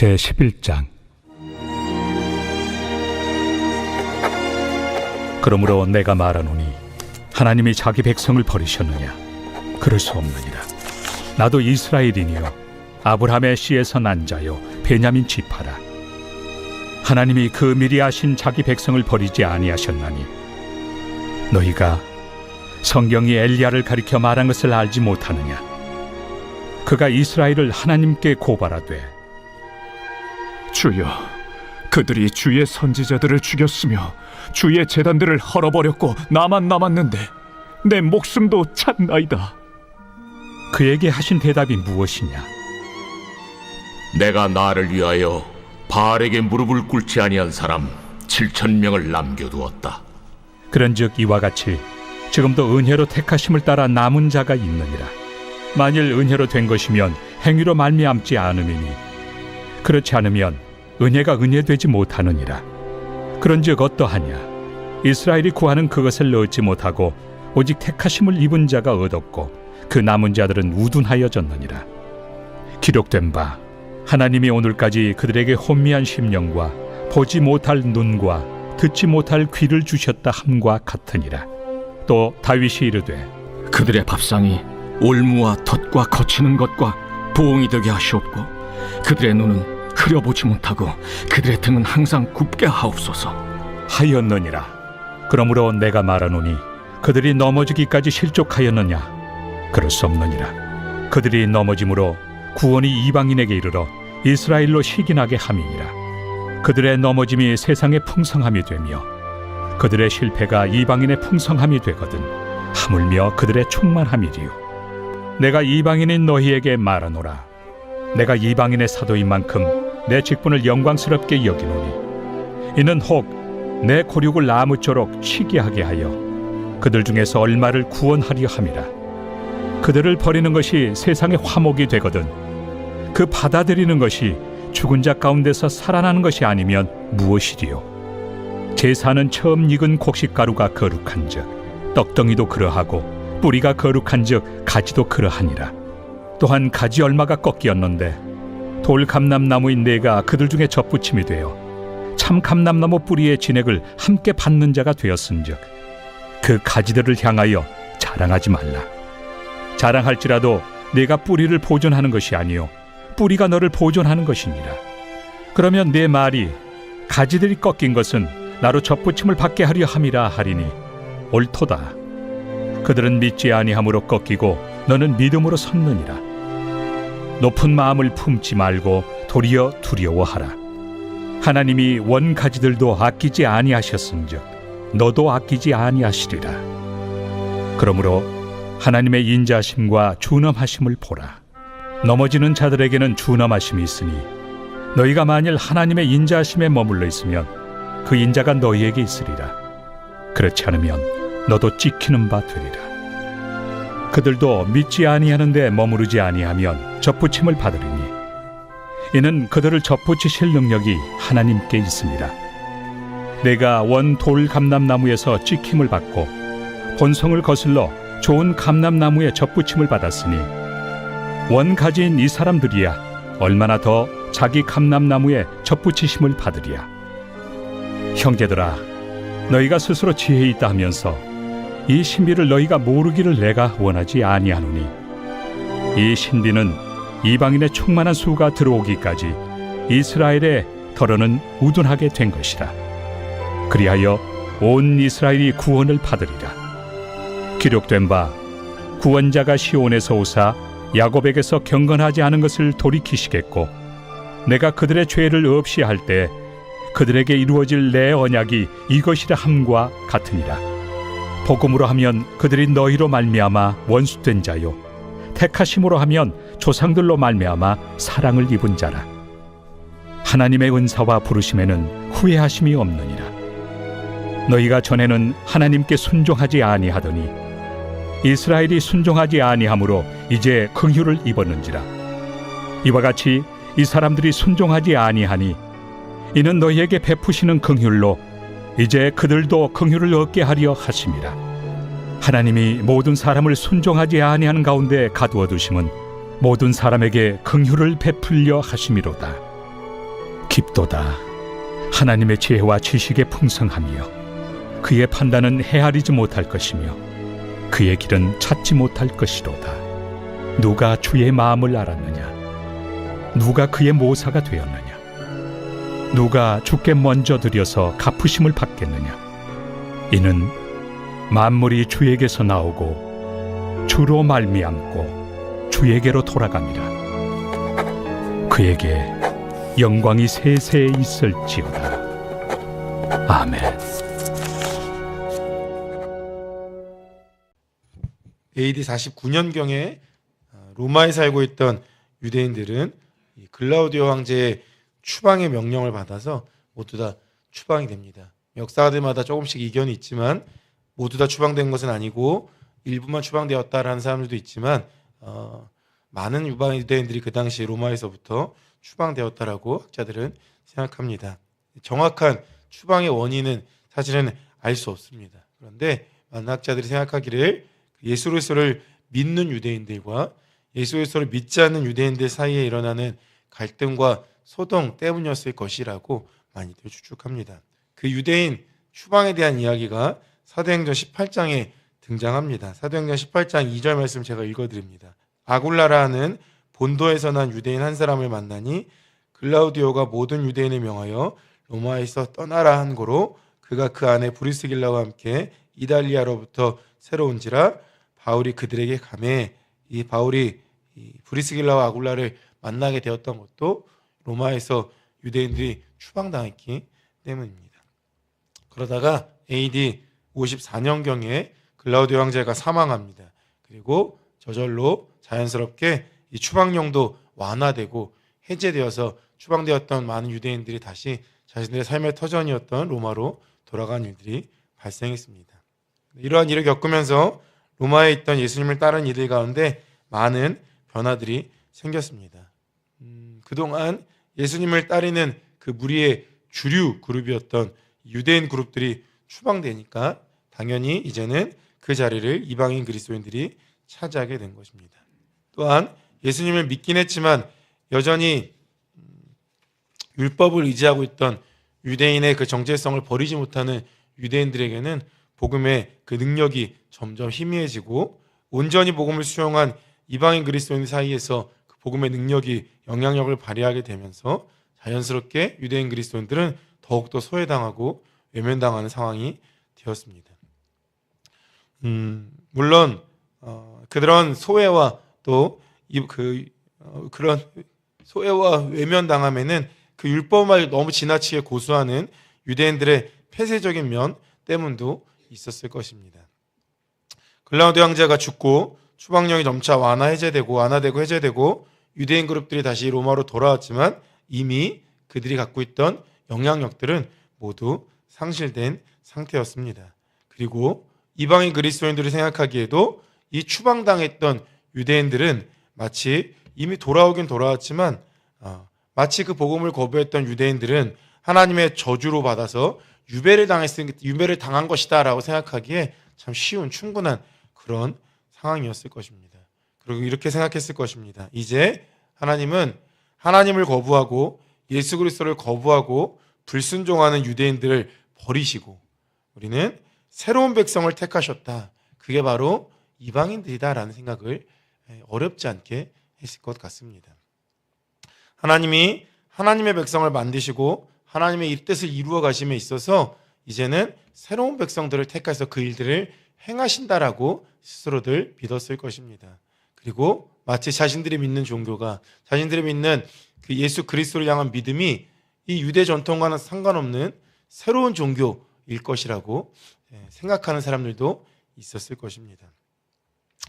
제11장. 그러므로 내가 말하노니 하나님이 자기 백성을 버리셨느냐? 그럴 수 없느니라. 나도 이스라엘이니요 아브라함의 씨에서 난 자요 베냐민 지파라. 하나님이 그 미리 아신 자기 백성을 버리지 아니하셨나니 너희가 성경이 엘리야를 가리켜 말한 것을 알지 못하느냐? 그가 이스라엘을 하나님께 고발하되 주여, 그들이 주의 선지자들을 죽였으며 주의 제단들을 헐어버렸고 나만 남았는데 내 목숨도 찼나이다. 그에게 하신 대답이 무엇이냐? 내가 나를 위하여 바알에게 무릎을 꿇지 아니한 사람 7,000명을 남겨두었다. 그런즉 이와 같이 지금도 은혜로 택하심을 따라 남은 자가 있느니라. 만일 은혜로 된 것이면 행위로 말미암지 않음이니 그렇지 않으면 은혜가 은혜되지 못하느니라. 그런즉 어떠하냐? 이스라엘이 구하는 그것을 얻지 못하고 오직 택하심을 입은 자가 얻었고 그 남은 자들은 우둔하여졌느니라. 기록된 바 하나님이 오늘까지 그들에게 혼미한 심령과 보지 못할 눈과 듣지 못할 귀를 주셨다 함과 같으니라. 또 다윗이 이르되 그들의 밥상이 올무와 덫과 거치는 것과 부엉이 되게 하시옵고 그들의 눈은 흐려보지 못하고 그들의 등은 항상 굽게 하옵소서 하였느니라. 그러므로 내가 말하노니 그들이 넘어지기까지 실족하였느냐? 그럴 수 없느니라. 그들이 넘어짐으로 구원이 이방인에게 이르러 이스라엘로 시기나게 함이니라. 그들의 넘어짐이 세상의 풍성함이 되며 그들의 실패가 이방인의 풍성함이 되거든 하물며 그들의 충만함이리요. 내가 이방인인 너희에게 말하노라. 내가 이방인의 사도인 만큼 내 직분을 영광스럽게 여기노니 이는 혹 내 고륙을 나무쪼록 시기하게 하여 그들 중에서 얼마를 구원하려 함이라. 그들을 버리는 것이 세상의 화목이 되거든 그 받아들이는 것이 죽은 자 가운데서 살아나는 것이 아니면 무엇이리요? 제사는 처음 익은 곡식가루가 거룩한즉 떡덩이도 그러하고 뿌리가 거룩한즉 가지도 그러하니라. 또한 가지 얼마가 꺾이었는데 돌 감람나무인 내가 그들 중에 접붙임이 되어 참 감람나무 뿌리의 진액을 함께 받는 자가 되었은즉 그 가지들을 향하여 자랑하지 말라. 자랑할지라도 내가 뿌리를 보존하는 것이 아니요 뿌리가 너를 보존하는 것이니라. 그러면 내 말이 가지들이 꺾인 것은 나로 접붙임을 받게 하려 함이라 하리니 옳도다. 그들은 믿지 아니함으로 꺾이고 너는 믿음으로 섰느니라. 높은 마음을 품지 말고 도리어 두려워하라. 하나님이 원 가지들도 아끼지 아니하셨은즉 너도 아끼지 아니하시리라. 그러므로 하나님의 인자하심과 준엄하심을 보라. 넘어지는 자들에게는 준엄하심이 있으니 너희가 만일 하나님의 인자하심에 머물러 있으면 그 인자가 너희에게 있으리라. 그렇지 않으면 너도 찍히는 바 되리라. 그들도 믿지 아니하는데 머무르지 아니하면 접붙임을 받으리니 이는 그들을 접붙이실 능력이 하나님께 있습니다. 내가 원 돌 감람나무에서 찍힘을 받고 본성을 거슬러 좋은 감람나무에 접붙임을 받았으니 원 가지인 이 사람들이야 얼마나 더 자기 감람나무에 접붙이심을 받으리야. 형제들아, 너희가 스스로 지혜 있다 하면서 이 신비를 너희가 모르기를 내가 원하지 아니하노니 이 신비는 이방인의 충만한 수가 들어오기까지 이스라엘의 덜어는 우둔하게 된 것이라. 그리하여 온 이스라엘이 구원을 받으리라. 기록된 바 구원자가 시온에서 오사 야곱에게서 경건하지 않은 것을 돌이키시겠고 내가 그들의 죄를 없이 할 때 그들에게 이루어질 내 언약이 이것이라 함과 같으니라. 복음으로 하면 그들이 너희로 말미암아 원수된 자요 택하심으로 하면 조상들로 말미암아 사랑을 입은 자라. 하나님의 은사와 부르심에는 후회하심이 없느니라. 너희가 전에는 하나님께 순종하지 아니하더니 이스라엘이 순종하지 아니하므로 이제 긍휼을 입었는지라. 이와 같이 이 사람들이 순종하지 아니하니 이는 너희에게 베푸시는 긍휼로 이제 그들도 긍휼을 얻게 하려 하심이라. 하나님이 모든 사람을 순종하지 아니하는 가운데 가두어 두심은 모든 사람에게 긍휼을 베풀려 하심이로다. 깊도다. 하나님의 지혜와 지식의 풍성함이여, 그의 판단은 헤아리지 못할 것이며 그의 길은 찾지 못할 것이로다. 누가 주의 마음을 알았느냐? 누가 그의 모사가 되었느냐? 누가 주께 먼저 드려서 갚으심을 받겠느냐? 이는 만물이 주에게서 나오고 주로 말미암고 주에게로 돌아갑니다. 그에게 영광이 세세에 있을지어다. 아멘. AD 49년경에 로마에 살고 있던 유대인들은 이 글라우디오 황제의 추방의 명령을 받아서 모두 다 추방이 됩니다. 역사가들마다 조금씩 이견이 있지만 모두 다 추방된 것은 아니고 일부만 추방되었다라는 사람들도 있지만 많은 유방 유대인들이 그 당시 로마에서부터 추방되었다라고 학자들은 생각합니다. 정확한 추방의 원인은 사실은 알 수 없습니다. 그런데 많은 학자들이 생각하기를 예수 그리스도를 믿는 유대인들과 예수 그리스도를 믿지 않는 유대인들 사이에 일어나는 갈등과 소동 때문이었을 것이라고 많이들 추측합니다. 그 유대인 추방에 대한 이야기가 사도행전 18장에 등장합니다. 사도행전 18장 2절 말씀 제가 읽어드립니다. 아굴라라는 본도에서 난 유대인 한 사람을 만나니 글라우디오가 모든 유대인을 명하여 로마에서 떠나라 한 고로 그가 그 안에 브리스길라와 함께 이달리아로부터 새로 온지라 바울이 그들에게 가매. 이 바울이 브리스길라와 아굴라를 만나게 되었던 것도 로마에서 유대인들이 추방당했기 때문입니다. 그러다가 AD 54년경에 글라우디오 황제가 사망합니다. 그리고 저절로 자연스럽게 이 추방령도 완화되고 해제되어서 추방되었던 많은 유대인들이 다시 자신들의 삶의 터전이었던 로마로 돌아간 일들이 발생했습니다. 이러한 일을 겪으면서 로마에 있던 예수님을 따른 이들 가운데 많은 변화들이 생겼습니다. 그동안 예수님을 따르는 그 무리의 주류 그룹이었던 유대인 그룹들이 추방되니까 당연히 이제는 그 자리를 이방인 그리스도인들이 차지하게 된 것입니다. 또한 예수님을 믿긴 했지만 여전히 율법을 의지하고 있던 유대인의 그 정체성을 버리지 못하는 유대인들에게는 복음의 그 능력이 점점 희미해지고 온전히 복음을 수용한 이방인 그리스도인 사이에서 그 복음의 능력이 영향력을 발휘하게 되면서 자연스럽게 유대인 그리스도인들은 더욱더 소외당하고 외면당하는 상황이 되었습니다. 물론 그런 소외와 또 그런 소외와 외면당함에는 그 율법을 너무 지나치게 고수하는 유대인들의 폐쇄적인 면 때문도 있었을 것입니다. 글라우디오 황제가 죽고 추방령이 점차 완화되고 해제되고 유대인 그룹들이 다시 로마로 돌아왔지만 이미 그들이 갖고 있던 영향력들은 모두 상실된 상태였습니다. 그리고 이방인 그리스도인들이 생각하기에도 이 추방당했던 유대인들은 마치 이미 돌아오긴 돌아왔지만 마치 그 복음을 거부했던 유대인들은 하나님의 저주로 받아서 유배를 당한 것이다라고 생각하기에 참 쉬운 충분한 그런 상황이었을 것입니다. 그리고 이렇게 생각했을 것입니다. 이제 하나님은 하나님을 거부하고 예수 그리스도를 거부하고 불순종하는 유대인들을 버리시고 우리는 새로운 백성을 택하셨다. 그게 바로 이방인들이다라는 생각을 어렵지 않게 했을 것 같습니다. 하나님이 하나님의 백성을 만드시고 하나님의 이 뜻을 이루어 가심에 있어서 이제는 새로운 백성들을 택해서 그 일들을 행하신다라고 스스로들 믿었을 것입니다. 그리고 마치 자신들이 믿는 종교가 자신들이 믿는 그 예수 그리스도를 향한 믿음이 이 유대 전통과는 상관없는 새로운 종교일 것이라고 생각하는 사람들도 있었을 것입니다.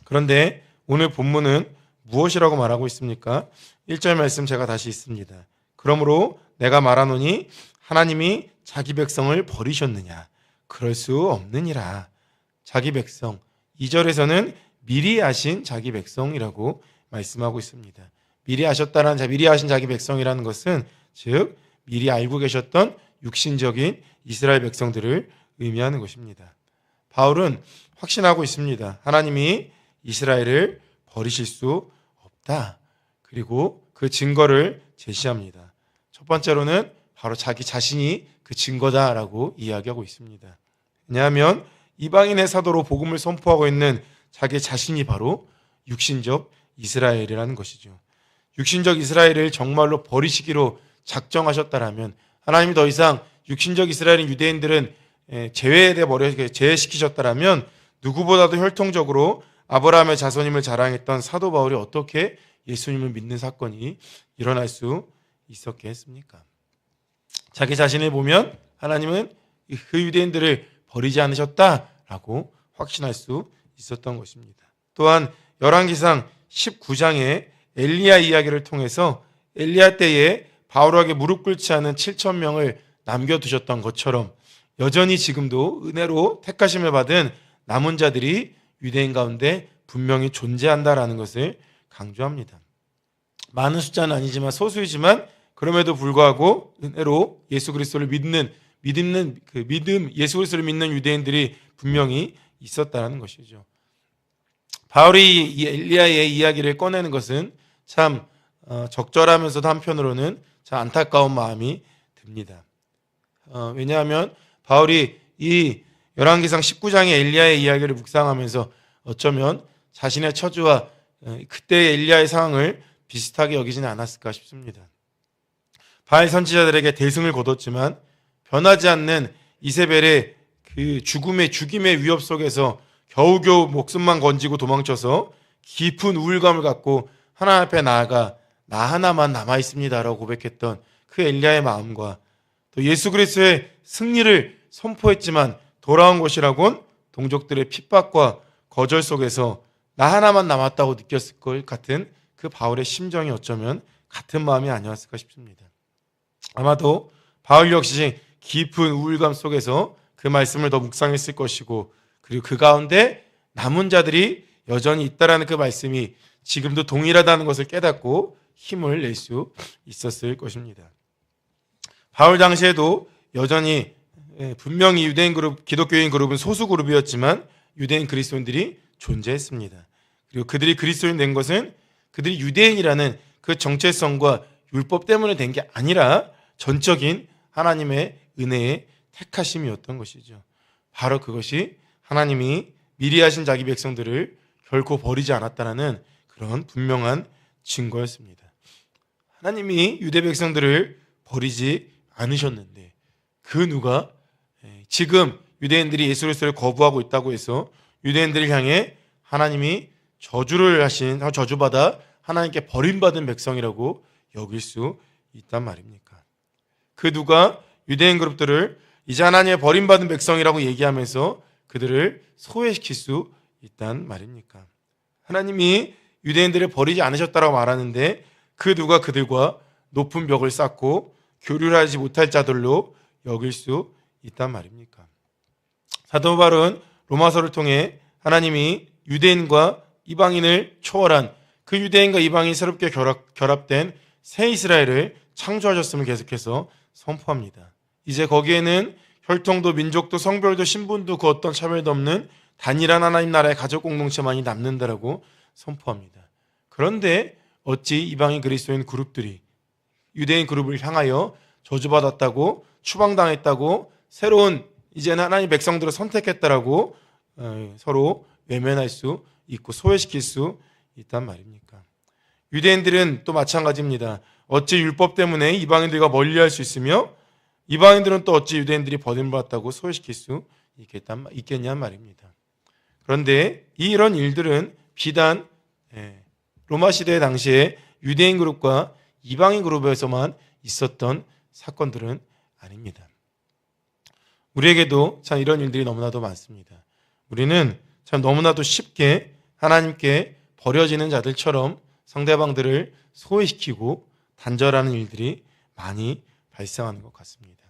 그런데 오늘 본문은 무엇이라고 말하고 있습니까? 1절 말씀 제가 다시 읽습니다. 그러므로 내가 말하노니 하나님이 자기 백성을 버리셨느냐? 그럴 수 없느니라. 자기 백성. 2절에서는 미리 아신 자기 백성이라고 말씀하고 있습니다. 미리 아신 자기 백성이라는 것은 즉 미리 알고 계셨던 육신적인 이스라엘 백성들을 의미하는 것입니다. 바울은 확신하고 있습니다. 하나님이 이스라엘을 버리실 수 없다. 그리고 그 증거를 제시합니다. 첫 번째로는 바로 자기 자신이 그 증거다라고 이야기하고 있습니다. 왜냐하면 이방인의 사도로 복음을 선포하고 있는 자기 자신이 바로 육신적 이스라엘이라는 것이죠. 육신적 이스라엘을 정말로 버리시기로 작정하셨다라면, 하나님이 더 이상 육신적 이스라엘인 유대인들은 제외시키셨다라면 누구보다도 혈통적으로 아브라함의 자손임을 자랑했던 사도 바울이 어떻게 예수님을 믿는 사건이 일어날 수 있었겠습니까? 자기 자신을 보면 하나님은 그 유대인들을 버리지 않으셨다라고 확신할 수 있었던 것입니다. 또한 열왕기상 19장의 엘리야 이야기를 통해서 엘리야 때에 바울에게 무릎 꿇지 않은 7,000명을 남겨두셨던 것처럼 여전히 지금도 은혜로 택하심을 받은 남은 자들이 유대인 가운데 분명히 존재한다라는 것을 강조합니다. 많은 숫자는 아니지만 소수이지만 그럼에도 불구하고 은혜로 예수 그리스도를 믿는 예수 그리스도를 믿는 유대인들이 분명히 있었다는 것이죠. 바울이 이 엘리야의 이야기를 꺼내는 것은 참 적절하면서도 한편으로는 참 안타까운 마음이 듭니다. 왜냐하면 바울이 이 열왕기상 19장의 엘리야의 이야기를 묵상하면서 어쩌면 자신의 처지와 그때의 엘리야의 상황을 비슷하게 여기지는 않았을까 싶습니다. 바알 선지자들에게 대승을 거뒀지만 변하지 않는 이세벨의 그 죽임의 위협 속에서 겨우겨우 목숨만 건지고 도망쳐서 깊은 우울감을 갖고 하나님 앞에 나아가 나 하나만 남아있습니다라고 고백했던 그 엘리야의 마음과 또 예수 그리스도의 승리를 선포했지만 돌아온 것이라곤 동족들의 핍박과 거절 속에서 나 하나만 남았다고 느꼈을 것 같은 그 바울의 심정이 어쩌면 같은 마음이 아니었을까 싶습니다. 아마도 바울 역시 깊은 우울감 속에서 그 말씀을 더 묵상했을 것이고, 그리고 그 가운데 남은 자들이 여전히 있다라는 그 말씀이 지금도 동일하다는 것을 깨닫고 힘을 낼 수 있었을 것입니다. 바울 당시에도 여전히 분명히 유대인 그룹, 기독교인 그룹은 소수 그룹이었지만 유대인 그리스도인들이 존재했습니다. 그리고 그들이 그리스도인 된 것은 그들이 유대인이라는 그 정체성과 율법 때문에 된 게 아니라 전적인 하나님의 은혜의 택하심이었던 것이죠. 바로 그것이 하나님이 미리 하신 자기 백성들을 결코 버리지 않았다는 그런 분명한 증거였습니다. 하나님이 유대 백성들을 버리지 않으셨는데 그 누가 지금 유대인들이 예수 그리스도를 거부하고 있다고 해서 유대인들을 향해 하나님이 저주받아 하나님께 버림받은 백성이라고 여길 수 있단 말입니까? 그 누가 유대인 그룹들을 이제 하나님의 버림받은 백성이라고 얘기하면서 그들을 소외시킬 수 있단 말입니까? 하나님이 유대인들을 버리지 않으셨다고 말하는데 그 누가 그들과 높은 벽을 쌓고 교류를 하지 못할 자들로 여길 수 있단 말입니까? 사도 바울은 로마서를 통해 하나님이 유대인과 이방인을 초월한 그 유대인과 이방인이 새롭게 결합된 새 이스라엘을 창조하셨음을 계속해서 선포합니다. 이제 거기에는 혈통도 민족도 성별도 신분도 그 어떤 차별도 없는 단일한 하나님 나라의 가족 공동체만이 남는다라고 선포합니다. 그런데 어찌 이방인 그리스도인 그룹들이 유대인 그룹을 향하여 저주받았다고 추방당했다고 새로운 이제는 하나님 백성들을 선택했다라고 서로 외면할 수 있고 소외시킬 수 있단 말입니까? 유대인들은 또 마찬가지입니다. 어찌 율법 때문에 이방인들과 멀리할 수 있으며 이방인들은 또 어찌 유대인들이 버림받았다고 소외시킬 수 있겠냔 말입니다. 그런데 이런 일들은 비단 로마 시대 당시에 유대인 그룹과 이방인 그룹에서만 있었던 사건들은 아닙니다. 우리에게도 참 이런 일들이 너무나도 많습니다. 우리는 참 너무나도 쉽게 하나님께 버려지는 자들처럼 상대방들을 소외시키고 단절하는 일들이 많이 발생하는 것 같습니다.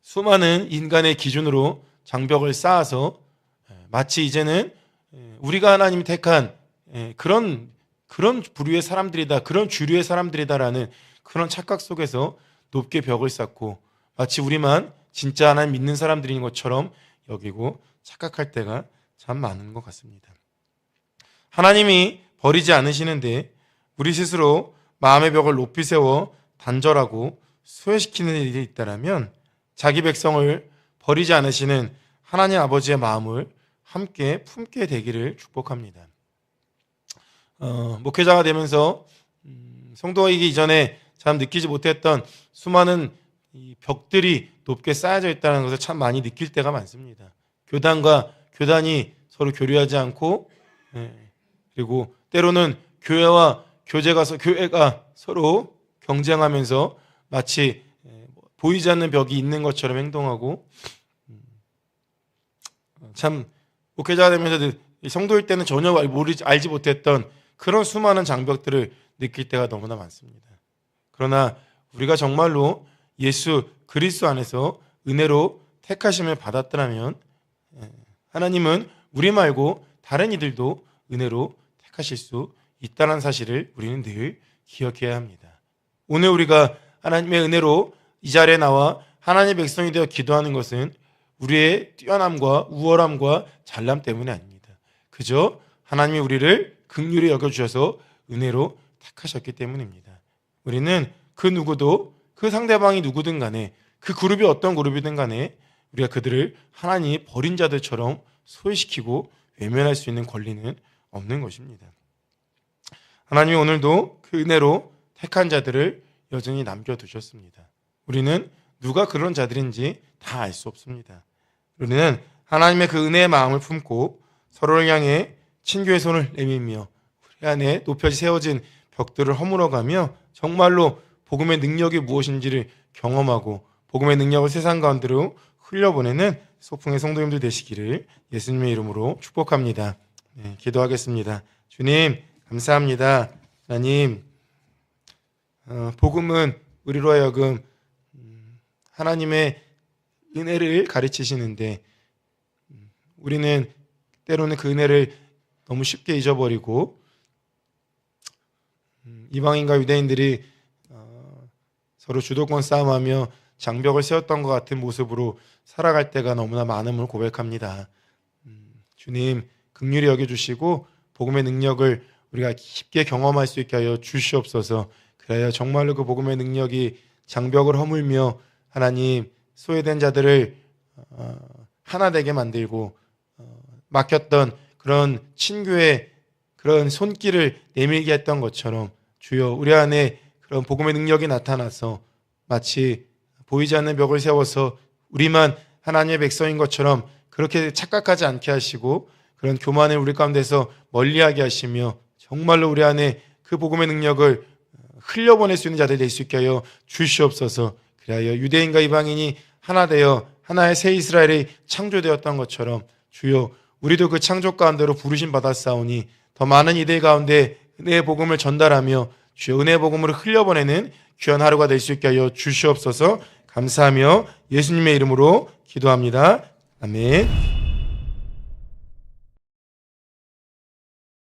수많은 인간의 기준으로 장벽을 쌓아서 마치 이제는 우리가 하나님이 택한 그런 부류의 사람들이다, 그런 주류의 사람들이다라는 그런 착각 속에서 높게 벽을 쌓고 마치 우리만 진짜 하나님 믿는 사람들인 것처럼 여기고 착각할 때가 참 많은 것 같습니다. 하나님이 버리지 않으시는데 우리 스스로 마음의 벽을 높이 세워 단절하고 소외시키는 일이 있다라면 자기 백성을 버리지 않으시는 하나님 아버지의 마음을 함께 품게 되기를 축복합니다. 목회자가 되면서 성도이기 이전에 참 느끼지 못했던 수많은 이 벽들이 높게 쌓여져 있다는 것을 참 많이 느낄 때가 많습니다. 교단과 교단이 서로 교류하지 않고, 그리고 때로는 교회가 서로 경쟁하면서 마치 보이지 않는 벽이 있는 것처럼 행동하고, 참 목회자가 되면서 성도일 때는 전혀 알지 못했던 그런 수많은 장벽들을 느낄 때가 너무나 많습니다. 그러나 우리가 정말로 예수 그리스도 안에서 은혜로 택하심을 받았더라면 하나님은 우리 말고 다른 이들도 은혜로 택하실 수 있다는 사실을 우리는 늘 기억해야 합니다. 오늘 우리가 하나님의 은혜로 이 자리에 나와 하나님의 백성이 되어 기도하는 것은 우리의 뛰어남과 우월함과 잘남 때문이 아닙니다. 그저 하나님이 우리를 긍휼히 여겨주셔서 은혜로 택하셨기 때문입니다. 우리는 그 누구도, 그 상대방이 누구든 간에, 그 그룹이 어떤 그룹이든 간에 우리가 그들을 하나님이 버린 자들처럼 소외시키고 외면할 수 있는 권리는 없는 것입니다. 하나님이 오늘도 그 은혜로 택한 자들을 여전히 남겨두셨습니다. 우리는 누가 그런 자들인지 다 알 수 없습니다. 우리는 하나님의 그 은혜의 마음을 품고 서로를 향해 친교의 손을 내밀며 우리 안에 높여지 세워진 벽들을 허물어가며 정말로 복음의 능력이 무엇인지를 경험하고 복음의 능력을 세상 가운데로 흘려보내는 소풍의 성도님들 되시기를 예수님의 이름으로 축복합니다. 기도하겠습니다. 주님 감사합니다. 하나님, 복음은 우리로 하여금 하나님의 은혜를 가르치시는데 우리는 때로는 그 은혜를 너무 쉽게 잊어버리고 이방인과 유대인들이 서로 주도권 싸움하며 장벽을 세웠던 것 같은 모습으로 살아갈 때가 너무나 많음을 고백합니다. 주님 긍휼히 여겨주시고 복음의 능력을 우리가 쉽게 경험할 수 있게 하여 주시옵소서. 그래야 정말로 그 복음의 능력이 장벽을 허물며 하나님 소외된 자들을 하나 되게 만들고 막혔던 그런 친교의 그런 손길을 내밀게 했던 것처럼 주여 우리 안에 그런 복음의 능력이 나타나서 마치 보이지 않는 벽을 세워서 우리만 하나님의 백성인 것처럼 그렇게 착각하지 않게 하시고 그런 교만을 우리 가운데서 멀리하게 하시며 정말로 우리 안에 그 복음의 능력을 흘려보낼 수 있는 자들이 될 수 있게 하여 주시옵소서. 그리하여 유대인과 이방인이 하나 되어 하나의 새 이스라엘이 창조되었던 것처럼 주여 우리도 그 창조 가운데로 부르심 받았사오니 더 많은 이들 가운데 은혜의 복음을 전달하며 주여 은혜의 복음으로 흘려보내는 귀한 하루가 될 수 있게 하여 주시옵소서. 감사하며 예수님의 이름으로 기도합니다. 아멘.